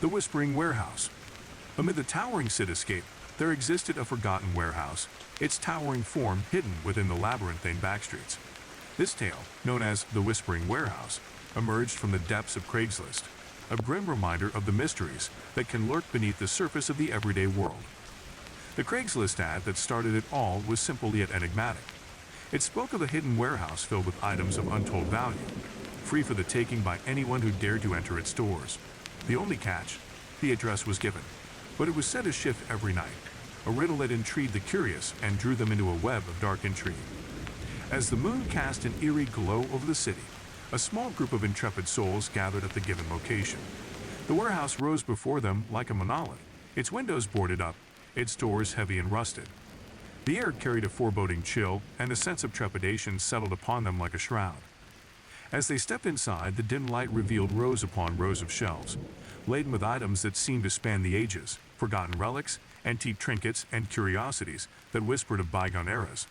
The Whispering Warehouse. Amid the towering cityscape, there existed a forgotten warehouse, its towering form hidden within the labyrinthine backstreets. This tale, known as The Whispering Warehouse, emerged from the depths of CraigsList, a grim reminder of the mysteries that can lurk beneath the surface of the everyday world. The CraigsList ad that started it all was simple yet enigmatic. It spoke of a hidden warehouse filled with items of untold value, free for the taking by anyone who dared to enter its doors. The only catch: the address was given, but it was said to shift every night, a riddle that intrigued the curious and drew them into a web of dark intrigue. As the moon cast an eerie glow over the city, a small group of intrepid souls gathered at the given location. The warehouse rose before them like a monolith, its windows boarded up, its doors heavy and rusted. The air carried a foreboding chill, and a sense of trepidation settled upon them like a shroud. As they stepped inside, the dim light revealed rows upon rows of shelves, laden with items that seemed to span the ages, forgotten relics, antique trinkets, and curiosities that whispered of bygone eras.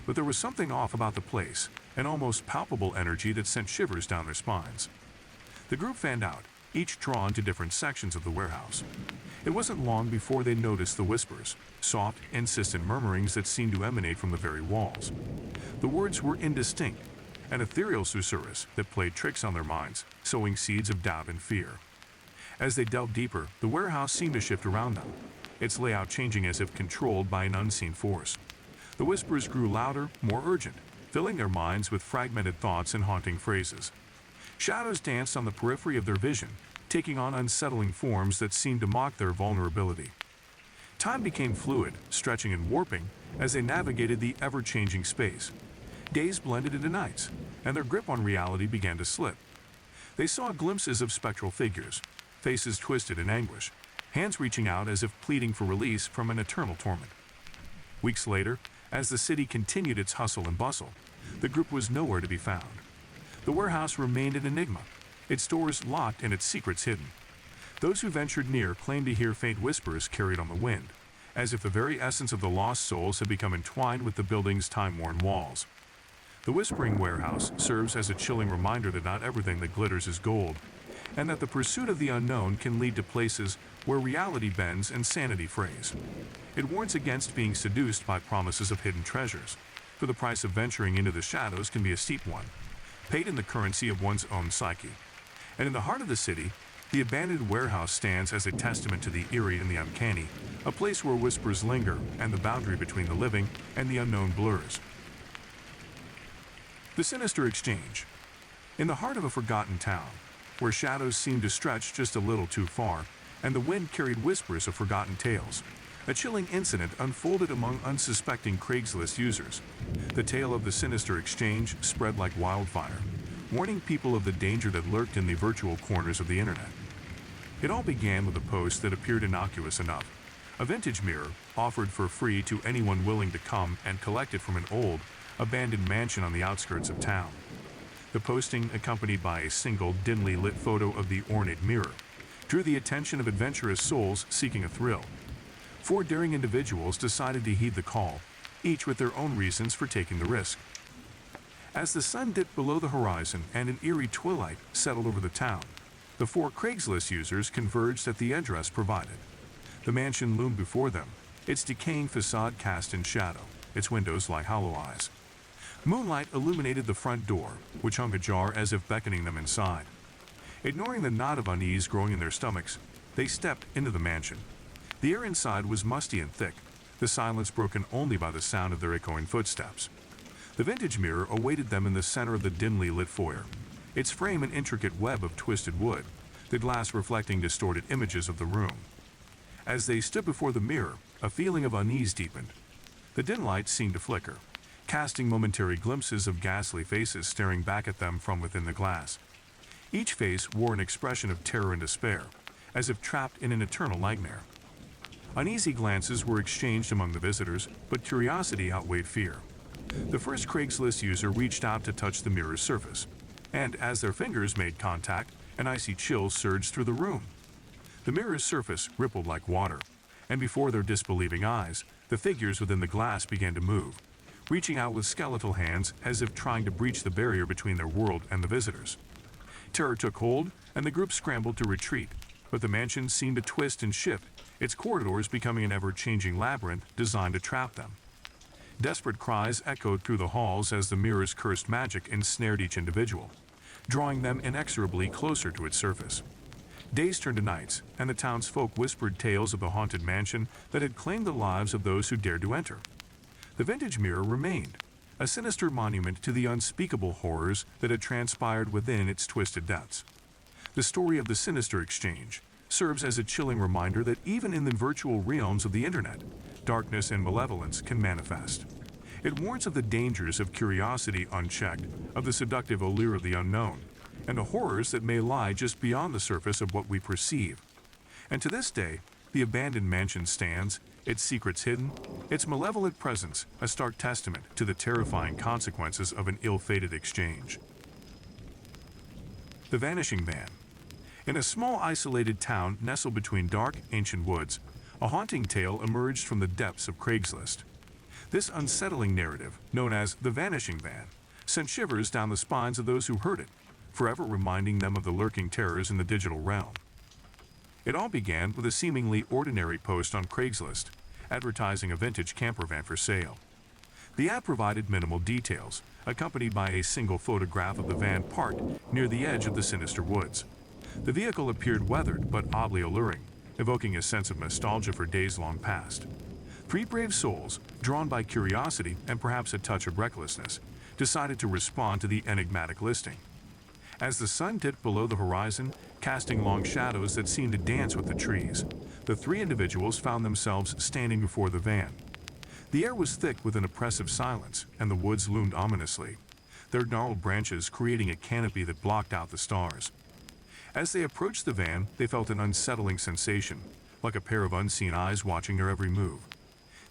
But there was something off about the place, an almost palpable energy that sent shivers down their spines. The group fanned out, each drawn to different sections of the warehouse. It wasn't long before they noticed the whispers, soft, insistent murmurings that seemed to emanate from the very walls. The words were indistinct, an ethereal susurrus that played tricks on their minds, sowing seeds of doubt and fear. As they delved deeper, the warehouse seemed to shift around them, its layout changing as if controlled by an unseen force. The whispers grew louder, more urgent, filling their minds with fragmented thoughts and haunting phrases. Shadows danced on the periphery of their vision, taking on unsettling forms that seemed to mock their vulnerability. Time became fluid, stretching and warping as they navigated the ever-changing space. Days blended into nights, and their grip on reality began to slip. They saw glimpses of spectral figures, faces twisted in anguish, hands reaching out as if pleading for release from an eternal torment. Weeks later, as the city continued its hustle and bustle, the group was nowhere to be found. The warehouse remained an enigma, its doors locked and its secrets hidden. Those who ventured near claimed to hear faint whispers carried on the wind, as if the very essence of the lost souls had become entwined with the building's time-worn walls. The Whispering Warehouse serves as a chilling reminder that not everything that glitters is gold, and that the pursuit of the unknown can lead to places where reality bends and sanity frays. It warns against being seduced by promises of hidden treasures, for the price of venturing into the shadows can be a steep one, paid in the currency of one's own psyche. And in the heart of the city, the abandoned warehouse stands as a testament to the eerie and the uncanny, a place where whispers linger and the boundary between the living and the unknown blurs. The Sinister Exchange. In the heart of a forgotten town, where shadows seemed to stretch just a little too far, and the wind carried whispers of forgotten tales, a chilling incident unfolded among unsuspecting CraigsList users. The tale of the Sinister Exchange spread like wildfire, warning people of the danger that lurked in the virtual corners of the internet. It all began with a post that appeared innocuous enough, a vintage mirror offered for free to anyone willing to come and collect it from an old, abandoned mansion on the outskirts of town. The posting, accompanied by a single dimly lit photo of the ornate mirror, drew the attention of adventurous souls seeking a thrill. 4 daring individuals decided to heed the call, each with their own reasons for taking the risk. As the sun dipped below the horizon and an eerie twilight settled over the town, the 4 CraigsList users converged at the address provided. The mansion loomed before them, its decaying facade cast in shadow, its windows like hollow eyes. Moonlight illuminated the front door, which hung ajar as if beckoning them inside. Ignoring the knot of unease growing in their stomachs, they stepped into the mansion. The air inside was musty and thick, the silence broken only by the sound of their echoing footsteps. The vintage mirror awaited them in the center of the dimly lit foyer, its frame an intricate web of twisted wood, the glass reflecting distorted images of the room. As they stood before the mirror, a feeling of unease deepened. The dim light seemed to flicker, casting momentary glimpses of ghastly faces staring back at them from within the glass. Each face wore an expression of terror and despair, as if trapped in an eternal nightmare. Uneasy glances were exchanged among the visitors, but curiosity outweighed fear. The first CraigsList user reached out to touch the mirror's surface, and as their fingers made contact, an icy chill surged through the room. The mirror's surface rippled like water, and before their disbelieving eyes, the figures within the glass began to move, reaching out with skeletal hands as if trying to breach the barrier between their world and the visitors. Terror took hold, and the group scrambled to retreat, but the mansion seemed to twist and shift, its corridors becoming an ever-changing labyrinth designed to trap them. Desperate cries echoed through the halls as the mirror's cursed magic ensnared each individual, drawing them inexorably closer to its surface. Days turned to nights, and the townsfolk whispered tales of the haunted mansion that had claimed the lives of those who dared to enter. The vintage mirror remained, a sinister monument to the unspeakable horrors that had transpired within its twisted depths. The story of the Sinister Exchange serves as a chilling reminder that even in the virtual realms of the internet, darkness and malevolence can manifest. It warns of the dangers of curiosity unchecked, of the seductive allure of the unknown, and the horrors that may lie just beyond the surface of what we perceive. And to this day, the abandoned mansion stands, its secrets hidden, its malevolent presence a stark testament to the terrifying consequences of an ill-fated exchange. The Vanishing Van. In a small isolated town nestled between dark, ancient woods, a haunting tale emerged from the depths of CraigsList. This unsettling narrative, known as the Vanishing Van, sent shivers down the spines of those who heard it, forever reminding them of the lurking terrors in the digital realm. It all began with a seemingly ordinary post on CraigsList, advertising a vintage camper van for sale. The ad provided minimal details, accompanied by a single photograph of the van parked near the edge of the sinister woods. The vehicle appeared weathered but oddly alluring, evoking a sense of nostalgia for days long past. Three brave souls, drawn by curiosity and perhaps a touch of recklessness, decided to respond to the enigmatic listing. As the sun dipped below the horizon, casting long shadows that seemed to dance with the trees, the three individuals found themselves standing before the van. The air was thick with an oppressive silence, and the woods loomed ominously, their gnarled branches creating a canopy that blocked out the stars. As they approached the van, they felt an unsettling sensation, like a pair of unseen eyes watching their every move.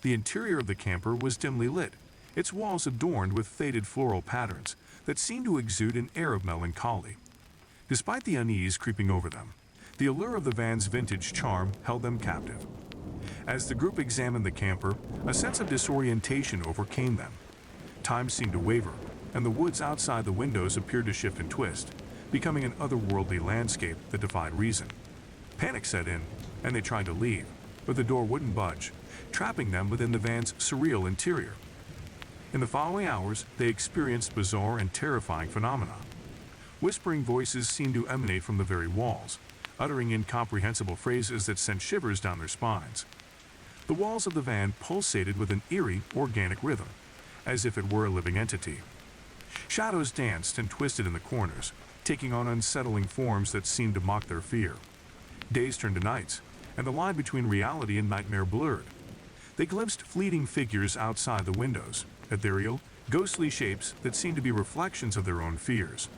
The interior of the camper was dimly lit, its walls adorned with faded floral patterns that seemed to exude an air of melancholy. Despite the unease creeping over them, the allure of the van's vintage charm held them captive. As the group examined the camper, a sense of disorientation overcame them. Time seemed to waver, and the woods outside the windows appeared to shift and twist, becoming an otherworldly landscape that defied reason. Panic set in, and they tried to leave, but the door wouldn't budge, trapping them within the van's surreal interior. In the following hours, they experienced bizarre and terrifying phenomena. Whispering voices seemed to emanate from the very walls, uttering incomprehensible phrases that sent shivers down their spines. The walls of the van pulsated with an eerie, organic rhythm, as if it were a living entity. Shadows danced and twisted in the corners, taking on unsettling forms that seemed to mock their fear. Days turned to nights, and the line between reality and nightmare blurred. They glimpsed fleeting figures outside the windows, ethereal, ghostly shapes that seemed to be reflections of their own fears.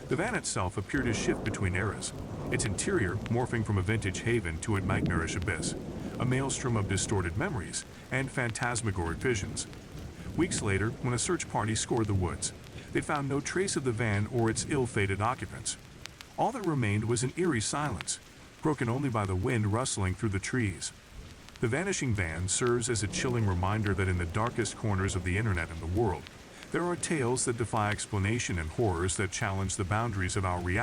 The van itself appeared to shift between eras, its interior morphing from a vintage haven to a nightmarish abyss, a maelstrom of distorted memories and phantasmagoric visions. Weeks later, when a search party scoured the woods, they found no trace of the van or its ill-fated occupants. All that remained was an eerie silence, broken only by the wind rustling through the trees. The Vanishing Van serves as a chilling reminder that in the darkest corners of the internet and the world, there are tales that defy explanation and horrors that challenge the boundaries of our reality.